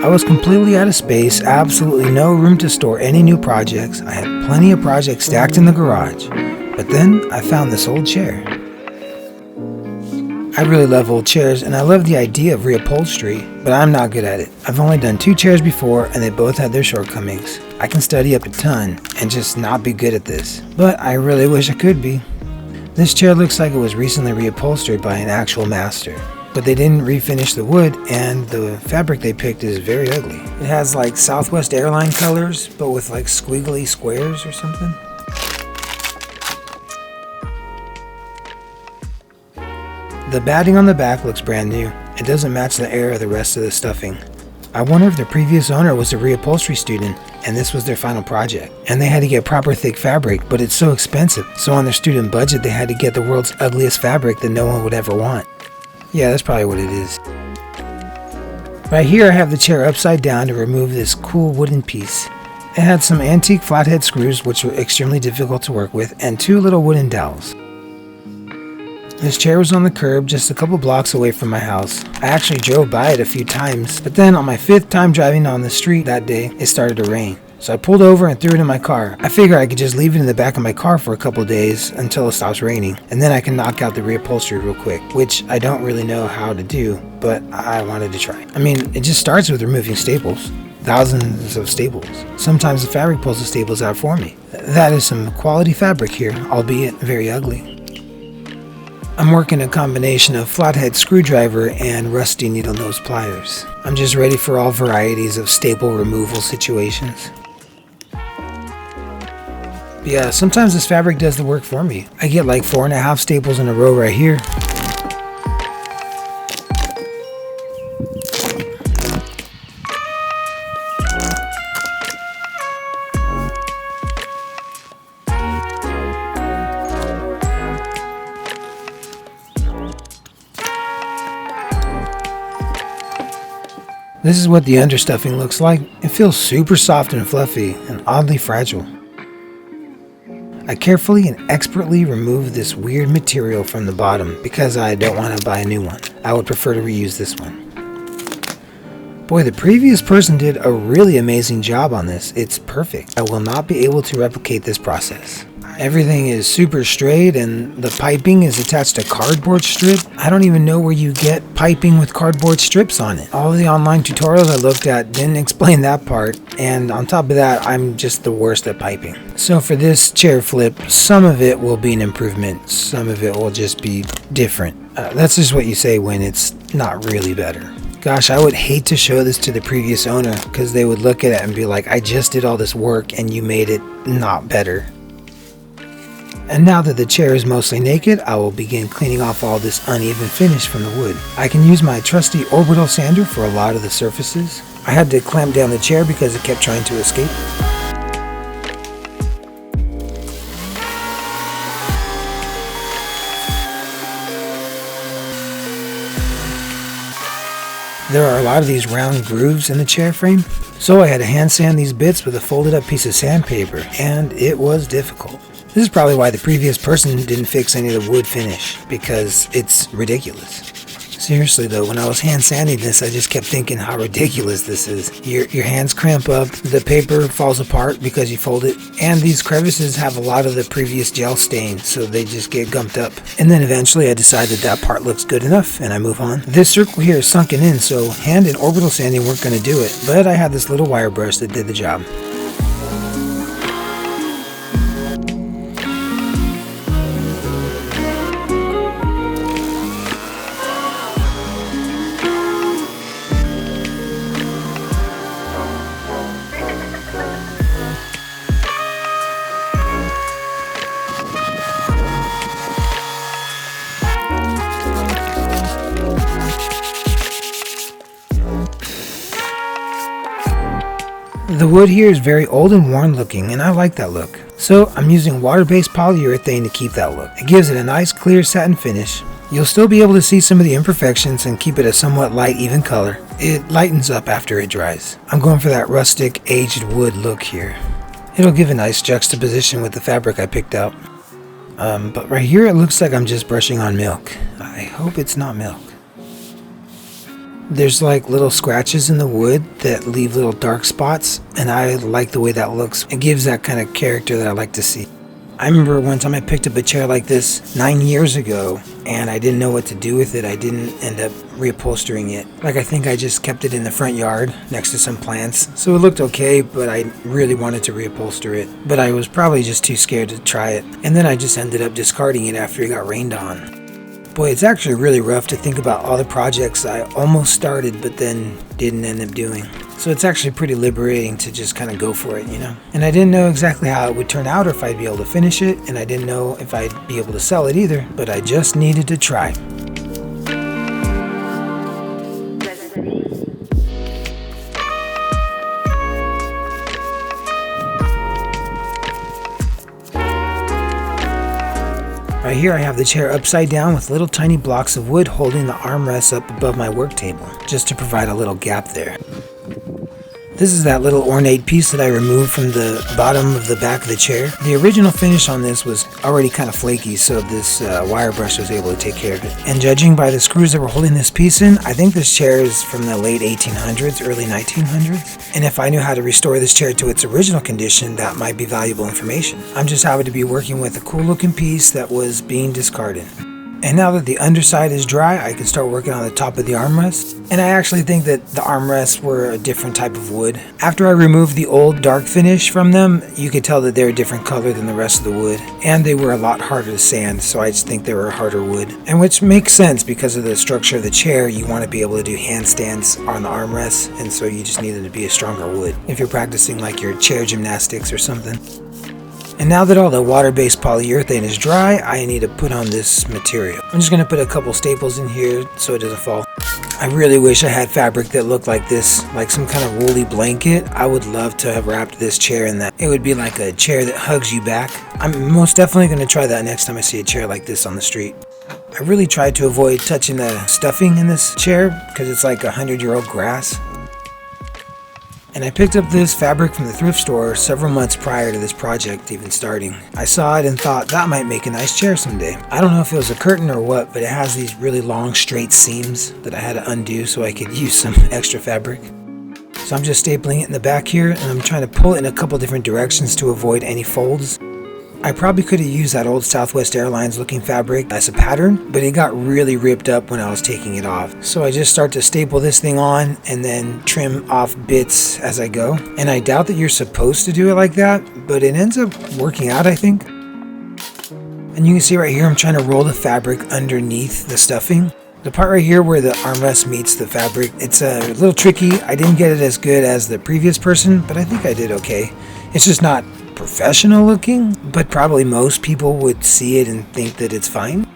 I was completely out of space, absolutely no room to store any new projects. I had plenty of projects stacked in the garage. But then I found this old chair. I really love old chairs and I love the idea of reupholstery, but I'm not good at it. I've only done 2 chairs before and they both had their shortcomings. I can study up a ton and just not be good at this, but I really wish I could be. This chair looks like it was recently reupholstered by an actual master. But they didn't refinish the wood, and the fabric they picked is very ugly. It has like Southwest airline colors, but with like squiggly squares or something. The batting on the back looks brand new. It doesn't match the air of the rest of the stuffing. I wonder if the previous owner was a reupholstery student and this was their final project. And they had to get proper thick fabric, but it's so expensive. So on their student budget, they had to get the world's ugliest fabric that no one would ever want. Yeah, that's probably what it is. Right here I have the chair upside down to remove this cool wooden piece. It had some antique flathead screws which were extremely difficult to work with and 2 little wooden dowels. This chair was on the curb just a couple blocks away from my house. I actually drove by it a few times, but then on my 5th time driving on the street that day, it started to rain. So I pulled over and threw it in my car. I figured I could just leave it in the back of my car for a couple days until it stops raining, and then I can knock out the reupholstery real quick, which I don't really know how to do, but I wanted to try. I mean, it just starts with removing staples. Thousands of staples. Sometimes the fabric pulls the staples out for me. That is some quality fabric here, albeit very ugly. I'm working a combination of flathead screwdriver and rusty needle nose pliers. I'm just ready for all varieties of staple removal situations. Yeah, sometimes this fabric does the work for me. I get like 4.5 staples in a row right here. This is what the understuffing looks like. It feels super soft and fluffy and oddly fragile. I carefully and expertly remove this weird material from the bottom because I don't want to buy a new one. I would prefer to reuse this one. Boy, the previous person did a really amazing job on this. It's perfect. I will not be able to replicate this process. Everything is super straight and the piping is attached to cardboard strip. I don't even know where you get piping with cardboard strips on it. All the online tutorials I looked at didn't explain that part, and on top of that, I'm just the worst at piping. So for this chair flip, some of it will be an improvement, some of it will just be different. That's just what you say when it's not really better. Gosh, I would hate to show this to the previous owner because they would look at it and be like, I just did all this work and you made it not better. And now that the chair is mostly naked, I will begin cleaning off all this uneven finish from the wood. I can use my trusty orbital sander for a lot of the surfaces. I had to clamp down the chair because it kept trying to escape. There are a lot of these round grooves in the chair frame, so I had to hand sand these bits with a folded up piece of sandpaper, and it was difficult. This is probably why the previous person didn't fix any of the wood finish, because it's ridiculous. Seriously though, when I was hand sanding this, I just kept thinking how ridiculous this is. Your hands cramp up, the paper falls apart because you fold it, and these crevices have a lot of the previous gel stain, so they just get gumped up. And then eventually I decided that part looks good enough, and I move on. This circle here is sunken in, so hand and orbital sanding weren't going to do it, but I had this little wire brush that did the job. The wood here is very old and worn looking, and I like that look. So I'm using water-based polyurethane to keep that look. It gives it a nice clear satin finish. You'll still be able to see some of the imperfections and keep it a somewhat light, even color. It lightens up after it dries. I'm going for that rustic, aged wood look here. It'll give a nice juxtaposition with the fabric I picked out. But right here it looks like I'm just brushing on milk. I hope it's not milk. There's like little scratches in the wood that leave little dark spots, and I like the way that looks. It gives that kind of character that I like to see. I remember one time I picked up a chair like this 9 years ago, and I didn't know what to do with it. I didn't end up reupholstering it. I think I just kept it in the front yard next to some plants. So it looked okay, but I really wanted to reupholster it. But I was probably just too scared to try it. And then I just ended up discarding it after it got rained on. Boy, it's actually really rough to think about all the projects I almost started but then didn't end up doing. So it's actually pretty liberating to just kind of go for it, you know? And I didn't know exactly how it would turn out or if I'd be able to finish it, and I didn't know if I'd be able to sell it either, but I just needed to try. Right here I have the chair upside down with little tiny blocks of wood holding the armrests up above my work table, just to provide a little gap there. This is that little ornate piece that I removed from the bottom of the back of the chair. The original finish on this was already kind of flaky, so this wire brush was able to take care of it. And judging by the screws that were holding this piece in, I think this chair is from the late 1800s, early 1900s. And if I knew how to restore this chair to its original condition, that might be valuable information. I'm just happy to be working with a cool looking piece that was being discarded. And now that the underside is dry, I can start working on the top of the armrest. And I actually think that the armrests were a different type of wood. After I removed the old dark finish from them, you could tell that they're a different color than the rest of the wood. And they were a lot harder to sand, so I just think they were harder wood. And which makes sense because of the structure of the chair. You want to be able to do handstands on the armrests, and so you just needed to be a stronger wood if you're practicing like your chair gymnastics or something. And now that all the water-based polyurethane is dry, I need to put on this material. I'm just going to put a couple staples in here so it doesn't fall. I really wish I had fabric that looked like this, like some kind of woolly blanket. I would love to have wrapped this chair in that. It would be like a chair that hugs you back. I'm most definitely going to try that next time I see a chair like this on the street. I really tried to avoid touching the stuffing in this chair because it's like 100-year-old grass. And I picked up this fabric from the thrift store several months prior to this project even starting. I saw it and thought that might make a nice chair someday. I don't know if it was a curtain or what, but it has these really long straight seams that I had to undo so I could use some extra fabric. So I'm just stapling it in the back here, and I'm trying to pull it in a couple different directions to avoid any folds. I probably could have used that old Southwest Airlines looking fabric as a pattern, but it got really ripped up when I was taking it off. So I just start to staple this thing on and then trim off bits as I go. And I doubt that you're supposed to do it like that, but it ends up working out, I think. And you can see right here I'm trying to roll the fabric underneath the stuffing. The part right here where the armrest meets the fabric, it's a little tricky. I didn't get it as good as the previous person, but I think I did okay. It's just not professional looking, but probably most people would see it and think that it's fine.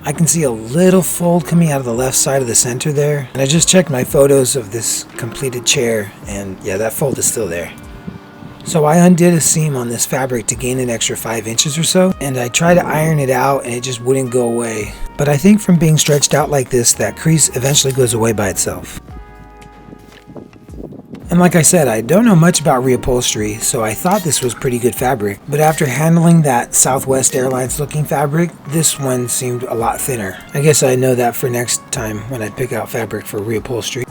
I can see a little fold coming out of the left side of the center there, and I just checked my photos of this completed chair, and yeah, that fold is still there. So I undid a seam on this fabric to gain an extra 5 inches or so, and I tried to iron it out and it just wouldn't go away. But I think from being stretched out like this, that crease eventually goes away by itself. And like I said, I don't know much about reupholstery, so I thought this was pretty good fabric. But after handling that Southwest Airlines looking fabric, this one seemed a lot thinner. I guess I know that for next time when I pick out fabric for reupholstery.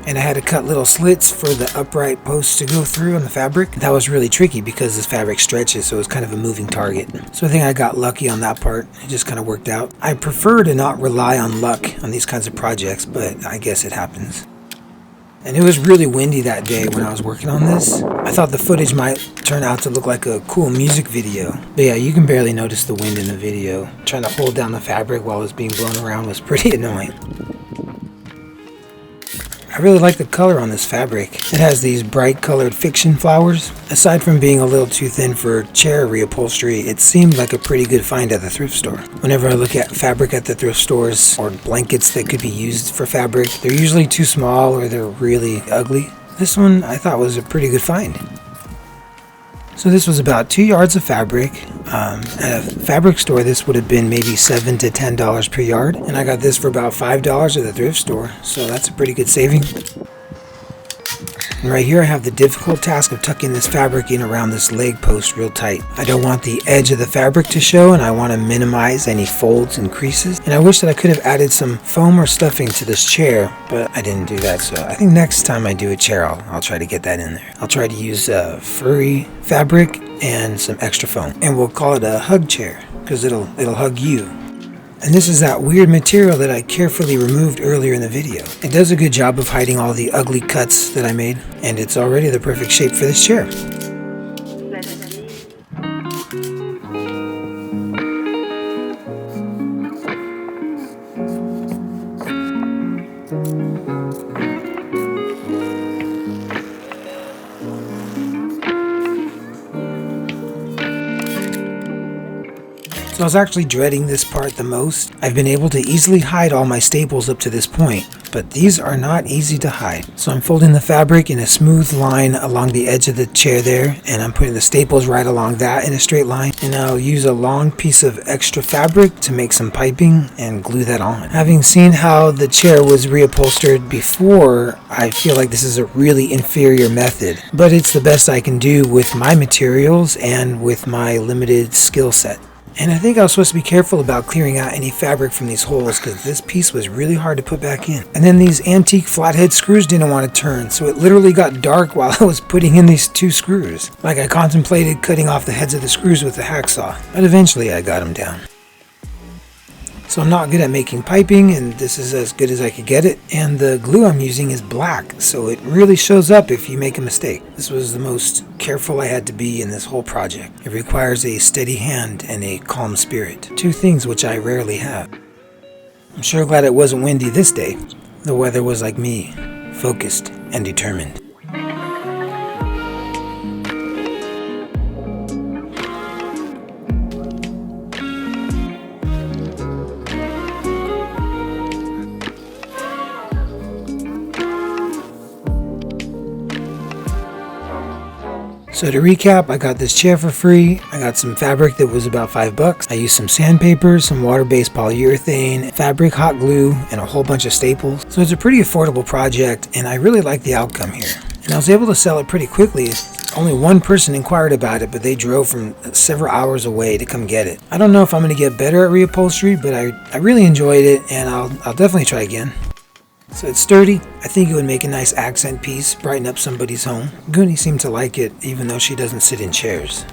And I had to cut little slits for the upright posts to go through on the fabric. That was really tricky because this fabric stretches, so it's kind of a moving target. So I think I got lucky on that part. It just kind of worked out. I prefer to not rely on luck on these kinds of projects, but I guess it happens. And it was really windy that day when I was working on this. I thought the footage might turn out to look like a cool music video. But yeah, you can barely notice the wind in the video. Trying to hold down the fabric while it was being blown around was pretty annoying. I really like the color on this fabric. It has these bright colored fiction flowers. Aside from being a little too thin for chair reupholstery, it seemed like a pretty good find at the thrift store. Whenever I look at fabric at the thrift stores or blankets that could be used for fabric, they're usually too small or they're really ugly. This one I thought was a pretty good find. So this was about 2 yards of fabric. At a fabric store, this would have been maybe $7 to $10 per yard. And I got this for about $5 at the thrift store. So that's a pretty good saving. And right here I have the difficult task of tucking this fabric in around this leg post real tight. I don't want the edge of the fabric to show, and I want to minimize any folds and creases. And I wish that I could have added some foam or stuffing to this chair, but I didn't do that. So I think next time I do a chair, I'll try to get that in there. I'll try to use furry fabric and some extra foam, and we'll call it a hug chair because it'll hug you. And this is that weird material that I carefully removed earlier in the video. It does a good job of hiding all the ugly cuts that I made, and it's already the perfect shape for this chair. So I was actually dreading this part the most. I've been able to easily hide all my staples up to this point, but these are not easy to hide. So I'm folding the fabric in a smooth line along the edge of the chair there, and I'm putting the staples right along that in a straight line. And I'll use a long piece of extra fabric to make some piping and glue that on. Having seen how the chair was reupholstered before, I feel like this is a really inferior method, but it's the best I can do with my materials and with my limited skill set. And I think I was supposed to be careful about clearing out any fabric from these holes because this piece was really hard to put back in. And then these antique flathead screws didn't want to turn, so it literally got dark while I was putting in these 2 screws. Like I contemplated cutting off the heads of the screws with a hacksaw, but eventually I got them down. So I'm not good at making piping, and this is as good as I could get it. And the glue I'm using is black, so it really shows up if you make a mistake. This was the most careful I had to be in this whole project. It requires a steady hand and a calm spirit, 2 things which I rarely have. I'm sure glad it wasn't windy this day. The weather was like me, focused and determined. So to recap, I got this chair for free. I got some fabric that was about $5. I used some sandpaper, some water-based polyurethane, fabric, hot glue, and a whole bunch of staples. So it's a pretty affordable project, and I really like the outcome here. And I was able to sell it pretty quickly. Only one person inquired about it, but they drove from several hours away to come get it. I don't know if I'm going to get better at reupholstery, but I really enjoyed it, and I'll definitely try again. So it's sturdy. I think it would make a nice accent piece, brighten up somebody's home. Goonie seemed to like it, even though she doesn't sit in chairs.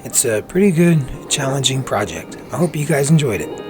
It's a pretty good, challenging project. I hope you guys enjoyed it.